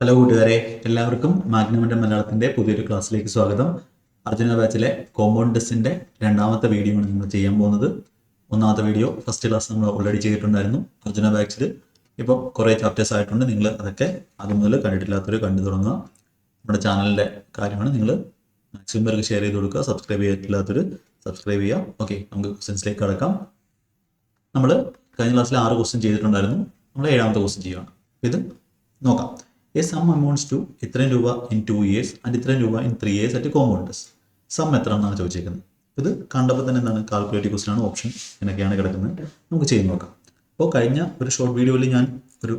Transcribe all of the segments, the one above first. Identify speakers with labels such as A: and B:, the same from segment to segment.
A: Hello കൂട്ടുകാരെ, എല്ലാവർക്കും മാഗ്നമിൻ്റെ മലയാളത്തിൻ്റെ പുതിയൊരു ക്ലാസ്സിലേക്ക് സ്വാഗതം. അർജുന ബാച്ചിലെ കോമ്പൗണ്ട് ടെസ്റ്റിൻ്റെ രണ്ടാമത്തെ വീഡിയോ ആണ് നമ്മൾ ചെയ്യാൻ പോകുന്നത്. ഒന്നാമത്തെ വീഡിയോ ഫസ്റ്റ് ക്ലാസ് നമ്മൾ ഓൾറെഡി ചെയ്തിട്ടുണ്ടായിരുന്നു. അർജുന ബാച്ചിൽ ഇപ്പോൾ കുറേ ചാപ്റ്റേഴ്സ് ആയിട്ടുണ്ട്. നിങ്ങൾ അതൊക്കെ ആദ്യം മുതൽ കണ്ടിട്ടില്ലാത്തവർ കണ്ടു തുടങ്ങുക. നമ്മുടെ ചാനലിൻ്റെ കാര്യമാണ്. നിങ്ങൾ മാക്സിമം പേർക്ക് ഷെയർ ചെയ്ത് കൊടുക്കുക. സബ്സ്ക്രൈബ് ചെയ്തിട്ടില്ലാത്തവർ സബ്സ്ക്രൈബ് ചെയ്യുക. ഓക്കെ, നമുക്ക് ക്വസ്റ്റ്യൻസിലേക്ക് കടക്കാം. നമ്മൾ കഴിഞ്ഞ ക്ലാസ്സിൽ 6 ക്വസ്റ്റ്യൻ ചെയ്തിട്ടുണ്ടായിരുന്നു. നമ്മൾ 7ാമത്തെ ക്വസ്റ്റ്യൻ ചെയ്യുകയാണ്. ഇത് നോക്കാം. A sum amounts to ഇത്രയും രൂപ in 2 years and ഇത്രയും രൂപ in 3 years at compound interest. Sum എത്ര എന്നാണ് ചോദിച്ചേക്കുന്നത്. ഇത് കണ്ടപ്പോൾ തന്നെ എന്താണ്, കാൽക്കുലേറ്റീവ് ക്വസ്റ്റൻ ആണ്. ഓപ്ഷൻ എന്നൊക്കെയാണ് കിടക്കുന്നത്. നമുക്ക് ചെയ്ത് നോക്കാം. അപ്പോൾ കഴിഞ്ഞ ഒരു ഷോർട്ട് വീഡിയോയിൽ ഞാൻ ഒരു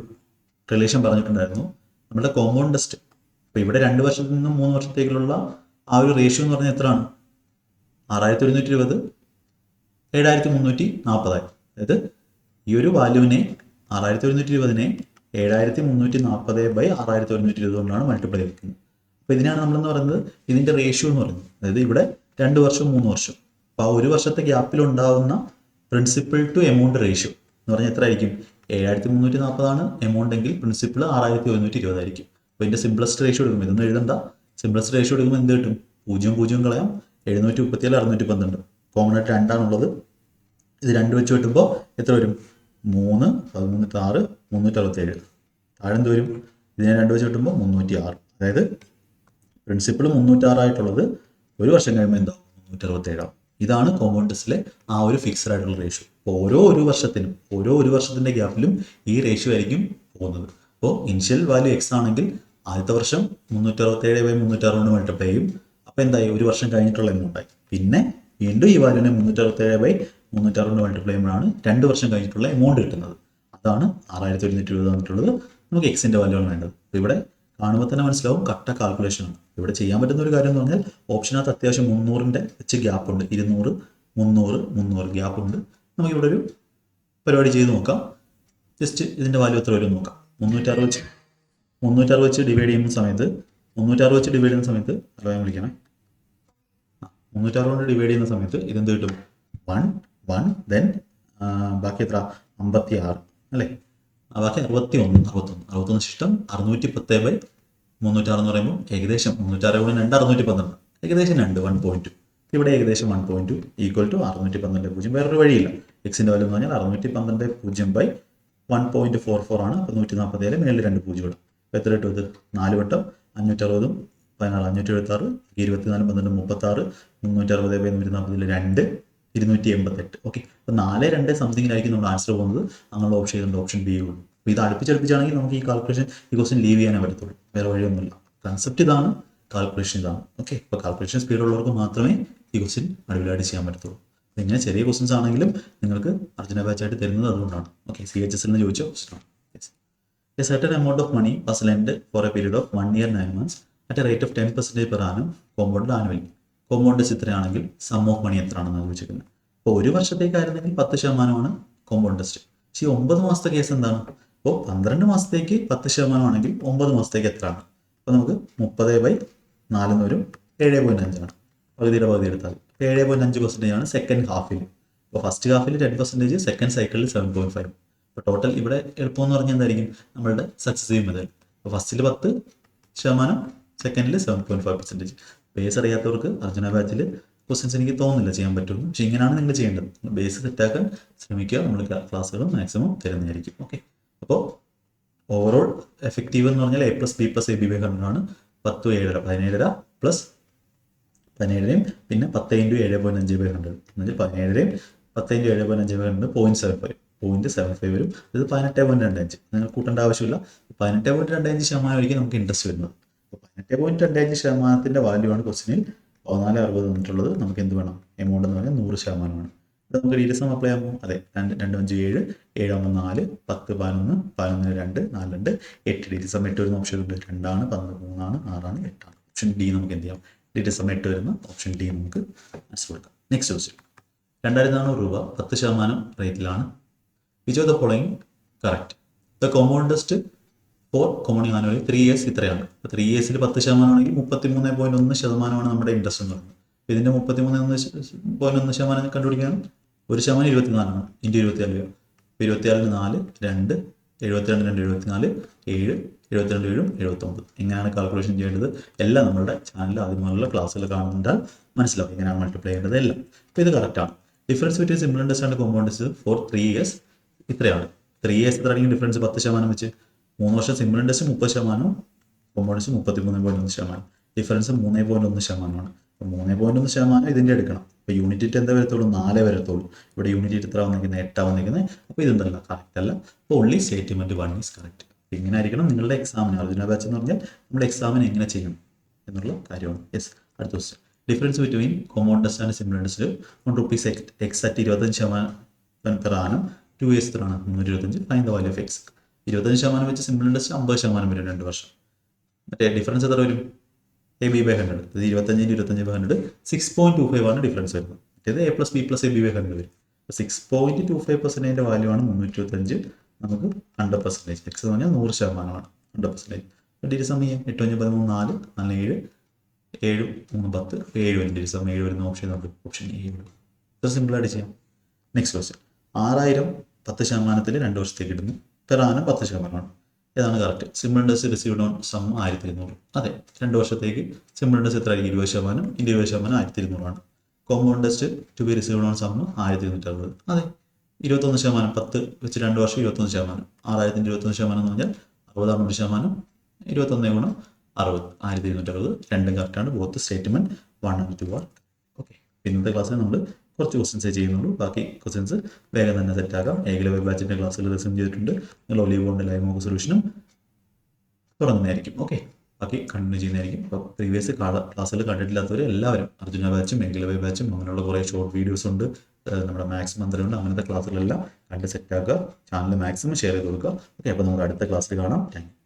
A: റിലേഷൻ പറഞ്ഞിട്ടുണ്ടായിരുന്നു. നമ്മുടെ കോമ്പൗണ്ട് ഇൻട്രസ്റ്റ് ഇപ്പോൾ ഇവിടെ 2 വർഷത്തിൽ നിന്നും 3 വർഷത്തേക്കുള്ള ആ ഒരു റേഷ്യോ എന്ന് പറഞ്ഞാൽ എത്രയാണ്? 6120 7340. അതായത് ഈ ഒരു വാല്യൂവിനെ 6120നെ 7340/6120 കൊണ്ടാണ് മൾട്ടിപ്ലൈ ചെയ്തിരിക്കുന്നത്. അപ്പോൾ ഇതിനാണ് നമ്മളെന്ന് പറയുന്നത് ഇതിൻ്റെ റേഷ്യോ എന്ന് പറയുന്നത്. അതായത് ഇവിടെ 2 വർഷം 3 വർഷം, അപ്പോൾ ആ ഒരു വർഷത്തെ ഗ്യാപ്പിൽ ഉണ്ടാകുന്ന പ്രിൻസിപ്പിൾ ടു എമൗണ്ട് റേഷ്യോ എന്ന് പറഞ്ഞാൽ എത്ര ആയിരിക്കും? 7340 എമൗണ്ട് എങ്കിൽ പ്രിൻസിപ്പിൾ 6120 ആയിരിക്കും. അപ്പോൾ ഇതിൻ്റെ സിംപ്ലസ്റ്റ് റേഷ്യോ എടുക്കുമ്പോൾ ഇതൊന്നും എഴുതണ്ട. സിംപ്ലസ്റ്റ് റേഷ്യോ എടുക്കുമ്പോൾ എന്ത് കിട്ടും? 0 കളയാം. 737 612. കോമൺ ആയിട്ട് 2 ആണുള്ളത്. ഇത് 2 വെച്ച് കിട്ടുമ്പോൾ എത്ര വരും? 3 13 6 367. താഴെ എന്ത് വരും? ഇതിനെ 2 വെച്ച് കിട്ടുമ്പോൾ 306. അതായത് പ്രിൻസിപ്പിൾ 306 ആയിട്ടുള്ളത് ഒരു വർഷം കഴിയുമ്പോൾ എന്താവും? 367. ഇതാണ് കോമ്പൗണ്ട് ടെസ്റ്റിലെ ആ ഒരു ഫിക്സഡ് ആയിട്ടുള്ള റേഷ്യോ. അപ്പോൾ ഒരു വർഷത്തിൻ്റെ ഗ്യാപ്പിലും ഈ റേഷ്യോ ആയിരിക്കും പോകുന്നത്. അപ്പോൾ ഇനിഷ്യൽ വാല്യൂ എക്സ് ആണെങ്കിൽ ആദ്യത്തെ വർഷം 367/306 കൊണ്ട് മൾട്ടിപ്ലൈ ചെയ്യും. അപ്പോൾ എന്തായി? ഒരു വർഷം കഴിഞ്ഞിട്ടുള്ള എമൗണ്ടായി. പിന്നെ വീണ്ടും ഈ വാല്യൂനെ 367/306 കൊണ്ട് മൾട്ടിപ്ലൈ ചെയ്യുമ്പോഴാണ് 2 വർഷം കഴിഞ്ഞിട്ടുള്ള എമൗണ്ട് കിട്ടുന്നത്. അതാണ് 6120 തന്നിട്ടുള്ളത്. നമുക്ക് എക്സിൻ്റെ വാല്യൂ ആണ് വേണ്ടത്. അപ്പോൾ ഇവിടെ കാണുമ്പോൾ തന്നെ മനസ്സിലാവും കട്ട കാൽക്കുലേഷനാണ്. ഇവിടെ ചെയ്യാൻ പറ്റുന്ന ഒരു കാര്യം എന്ന് പറഞ്ഞാൽ ഓപ്ഷനകത്ത് അത്യാവശ്യം 300ൻ്റെ വെച്ച് ഗ്യാപ്പുണ്ട്. 200 300 300 ഗ്യാപ്പുണ്ട്. നമുക്കിവിടെ ഒരു പരിപാടി ചെയ്ത് നോക്കാം. ജസ്റ്റ് ഇതിൻ്റെ വാല്യൂ എത്ര വരും നോക്കാം. 360 വെച്ച് ഡിവൈഡ് ചെയ്യുന്ന സമയത്ത് 360 വെച്ച് ഡിവൈഡ് ചെയ്യുന്ന സമയത്ത് അല്ല ഞാൻ വിളിക്കണേ 360 കൊണ്ട് ഡിവൈഡ് ചെയ്യുന്ന സമയത്ത് ഇതെന്ത് കിട്ടും? 1 ദെൻ ബാക്കി എത്ര? 56 അല്ലേ? ബാക്കി 61 ശിഷ്ടം 610/306 എന്ന് പറയുമ്പോൾ ഏകദേശം 306 കൂടെ 2 612, ഏകദേശം 1.2. ഇവിടെ ഏകദേശം 1.2 ഈക്വൽ ടു 612.0. വേറൊരു വഴിയില്ല. എക്സിൻ്റെ വാല്യൂ എന്ന് പറഞ്ഞാൽ 612.0/1.44 ആണ്. അപ്പോൾ 147 മേളിൽ 2 പൂജ്യങ്ങൾ. അപ്പോൾ എത്ര കിട്ടും? ഇത് 4 വട്ടം 560 16 576 24 12 36 360/140 288. ഓക്കെ, അപ്പോൾ 4 2 സംതിങ്ങിലായിരിക്കും നമ്മൾ ആൻസർ പോകുന്നത്. അങ്ങനെ ഓപ്ഷൻ ചെയ്തിട്ടുണ്ട്. ഓപ്ഷൻ ബി ഉള്ളൂ. അപ്പോൾ ഇത് അടുപ്പിച്ചടുപ്പിച്ചാണെങ്കിൽ നമുക്ക് ഈ കാൽക്കുലേഷൻ ഈ ക്വസ്റ്റ്യൻ ലീവ് ചെയ്യാനേ പറ്റത്തുള്ളൂ. വേറെ വഴിയൊന്നുമില്ല. കൺസെപ്റ്റ് ഇതാണ്, കാൽക്കുലേഷൻ ഇതാണ്. ഓക്കെ, അപ്പോൾ കാൽക്കുലേഷൻ സ്പീഡുള്ളവർക്ക് മാത്രമേ ഈ ക്വസ്റ്റ്യൻ അടിപൊളിയായിട്ട് ചെയ്യാൻ പറ്റത്തുള്ളൂ. അപ്പോൾ ഇങ്ങനെ ചെറിയ ക്വസ്റ്റ്യൻസ് ആണെങ്കിലും നിങ്ങൾക്ക് അർജുന ബാച്ചായിട്ട് തരുന്നത് അതുകൊണ്ടാണ്. ഓക്കെ, CHS നിന്ന് ചോദിച്ച question. A certain amount of money was lent for a period of 1 year 9 months at a rate of 10% per annum compounded annually. Compound ഇത്രയാണെങ്കിൽ സം ഓഫ് മണി എത്രയാണെന്നാണ് ചോദിച്ചിരിക്കുന്നത്. അപ്പോൾ ഒരു വർഷത്തേക്കായിരുന്നെങ്കിൽ 10% കോമ്പൗണ്ട് ടെസ്റ്റ്. പക്ഷേ 9 മാസത്തെ കേസ് എന്താണ്? അപ്പോൾ 12 മാസത്തേക്ക് 10% ആണെങ്കിൽ 9 മാസത്തേക്ക് എത്രയാണ്? അപ്പോൾ നമുക്ക് 30/4 എന്ന് വരും. 7.5 ആണ്. പകുതിയുടെ പകുതി എടുത്താൽ 7.5% ആണ് സെക്കൻഡ് ഹാഫിൽ. അപ്പോൾ ഫസ്റ്റ് ഹാഫിൽ 10%, സെക്കൻഡ് സൈക്കിളിൽ 7.5. അപ്പോൾ ടോട്ടൽ ഇവിടെ എളുപ്പമെന്ന് പറഞ്ഞാൽ എന്തായിരിക്കും? നമ്മളുടെ സക്സസീവ് മെത്തേഡ്. അപ്പോൾ ഫസ്റ്റിൽ 10%, സെക്കൻഡിൽ 7.5%. ബേസ് അറിയാത്തവർക്ക് അർജുന ബാച്ചിൽ ക്വസ്റ്റ്യൻസ് എനിക്ക് തോന്നുന്നില്ല ചെയ്യാൻ പറ്റുമെന്ന്. പക്ഷേ ഇങ്ങനെയാണ് നിങ്ങൾ ചെയ്യേണ്ടത്. ബേസ് സെറ്റാക്കാൻ ശ്രമിക്കുക. നമ്മൾ ക്ലാസ്സുകൾ മാക്സിമം തരുന്നതായിരിക്കും. ഓക്കെ, അപ്പോൾ ഓവറോൾ എഫക്റ്റീവ് എന്ന് പറഞ്ഞാൽ A+B+AB/100 ആണ്. 10 7 17 പ്ലസ് 17 പിന്നെ 10 × 7.5/100 എന്നുവെച്ചാൽ 17 10 × 7.5/100 0.75 വരും. ഇത് 18.25. നിങ്ങൾ കൂട്ടേണ്ട ആവശ്യമില്ല. 18.25% നമുക്ക് ഇൻട്രസ്റ്റ് വരുന്നത്. അപ്പോൾ 18.25% വാല്യൂ ആണ് ക്വസ്റ്റ്യനിൽ 1460 തന്നിട്ടുള്ളത്. നമുക്ക് എന്ത് വേണം? എമൗണ്ട് എന്ന് പറഞ്ഞാൽ 100%. ഇത് നമുക്ക് ഡീറ്റെയിൽസ് നമ്മൾ അപ്ലൈ ചെയ്യാമോ? അതെ, 2 5 7 7 4 10 11 11 2 4 2 8 ഡീറ്റെയിൽസ് 8 വരുന്ന ഓപ്ഷൻ ഉണ്ട്. 2 ആണ് 11 3 ആണ് 6 ആണ് 8 ആണ്. ഓപ്ഷൻ ഡി നമുക്ക് എന്ത് ചെയ്യാം? ഡീറ്റെയിൽസ് 8 വരുന്ന ഓപ്ഷൻ ഡി നമുക്ക് ആൻസർ കൊടുക്കാം. Next question. 2400 രൂപ 10% റേറ്റിലാണ്. Which of the following correct? The compound interest for compounding annually 3 years ഇത്രയാണ്. അപ്പോൾ 3 yearsൽ 10% ആണെങ്കിൽ 33.1% നമ്മുടെ ഇൻട്രസ്റ്റ് എന്ന് പറയുന്നത്. അപ്പോൾ ഇതിൻ്റെ 33.1% കണ്ടുപിടിക്കാൻ 1% 24 ഇൻറ്റു 24 രൂപ. 24 4 2 72 2 74 7 72 വീഴും 79. എങ്ങനെയാണ് കാൽക്കുലേഷൻ ചെയ്യേണ്ടത് എല്ലാം നമ്മളുടെ ചാനലിൽ ആദ്യമുള്ള ക്ലാസ്സുകൾ കാണുന്നുണ്ടാൽ മനസ്സിലാവും എങ്ങനെയാണ് മൾട്ടിപ്ലൈ ചെയ്യേണ്ടത് എല്ലാം. അപ്പോൾ ഇത് കറക്റ്റാണ്. Difference between simple interest and compound interest four 3 years ഇത്രയാണ്. 3 ഇയേഴ്സ് എത്രയാണെങ്കിൽ ഡിഫറൻസ് 10% വെച്ച് 3 വർഷം simple interest 30%, compound interest 33.1%. Difference 3.1%. അപ്പോൾ 3.1% ഇതിൻ്റെ എടുക്കണം. അപ്പോൾ യൂണിറ്റ് എന്താ വരത്തുള്ളൂ? 4 വരത്തുള്ളൂ. ഇവിടെ യൂണിറ്റ് എത്ര വന്നിരിക്കുന്നത്? 8 വന്നിരിക്കുന്നത്. അപ്പോൾ ഇതെന്തല്ല കറക്റ്റ് അല്ല. അപ്പോൾ ഓൺലി സ്റ്റേറ്റ്മെന്റ് 1 ഈസ് കറക്റ്റ്. ഇങ്ങനെ ആയിരിക്കണം നിങ്ങളുടെ എക്സാമിന്. അർജുന ബാച്ച് എന്ന് പറഞ്ഞാൽ നമ്മുടെ എക്സാമിന് എങ്ങനെ ചെയ്യണം എന്നുള്ള കാര്യമാണ്. യെസ്, അടുത്ത question. Difference between compound interest and simple interest ₹1 X at 25% per annum 2 years എത്രയാണ്? 325. Find the value of X. 25% വെച്ച് സിമ്പിൾ ഇൻട്രസ്റ്റ് 50% വരും 2 വർഷം. മറ്റേ ഡിഫറൻസ് എത്ര വരും? AB/100. ഇത് 25/100 6.25 ആണ് ഡിഫറൻസ് വരുന്നത്. മറ്റേത് A+B+AB/100 വരും. 6.25% വാല്യൂ ആണ് 325. നമുക്ക് 100%. എക്സ് എന്ന് പറഞ്ഞാൽ 100%ആണ്. 100%. ഡിഗ്രി സമയം 8 5 13 4 4 7 7 3 10 7 വരും. ഡിഗ്രി സമയം 7 വരുന്ന ഓപ്ഷൻ നമുക്ക് ഓപ്ഷൻ എ വരും. ഇത് സിമ്പിളായിട്ട് ചെയ്യാം. Next question. 6000 10% 2 വർഷത്തേക്ക് ഇടുന്നു. Per annum 10%. ഏതാണ് correct? Simple interest received on sum 1200. അതെ, 2 വർഷത്തേക്ക് സിമ്പിൾ ഇൻട്രസ്റ്റ് എത്രയായിരിക്കും? 20%. 20% 1200 compound interest to be received on sum 1260. അതെ, 21%. 10 വെച്ച് 2 വർഷം 21%. 6000 21% എന്ന് പറഞ്ഞാൽ 60% 21 ഗുണം 60 1260. രണ്ടും കറക്റ്റാണ്. Both statement 1 and 2 are. Okay, ഇന്നത്തെ ക്ലാസ്സിൽ നമ്മൾ കുറച്ച് ക്വസ്റ്റ്യൻസേ ചെയ്യുന്നുള്ളൂ. ബാക്കി ക്വസ്റ്റ്യൻസ് വേഗം തന്നെ സെറ്റാക്കാം. ഏകല വെബ് ബാച്ചിൻ്റെ ക്ലാസ്സുകൾ റിസീവ് ചെയ്തിട്ടുണ്ട്. നിങ്ങൾ ഒലിവ് ബോണ്ട് ലൈവ് മോക്ക് സൊല്യൂഷനും തുടങ്ങുന്നതായിരിക്കും. ഓക്കെ, ബാക്കി കണ്ടിന്യൂ ചെയ്യുന്നതായിരിക്കും. അപ്പോൾ പ്രീവിയസ് ക്ലാസ്സുകൾ കണ്ടിട്ടില്ലാത്തവർ എല്ലാവരും അർജുന ബാച്ചും ഏകല വെബ് ബാച്ചും അങ്ങനെയുള്ള കുറേ ഷോർട്ട് വീഡിയോസ് ഉണ്ട്, നമ്മുടെ മാത്സ് മന്ത്രമുണ്ട്. അങ്ങനത്തെ ക്ലാസ്സുകളെല്ലാം കണ്ട് സെറ്റാക്കുക. ചാനൽ മാക്സിമം ഷെയർ ചെയ്ത് കൊടുക്കുക. ഓക്കെ, അപ്പോൾ നമുക്ക് അടുത്ത ക്ലാസ്സിൽ കാണാം. Thank you.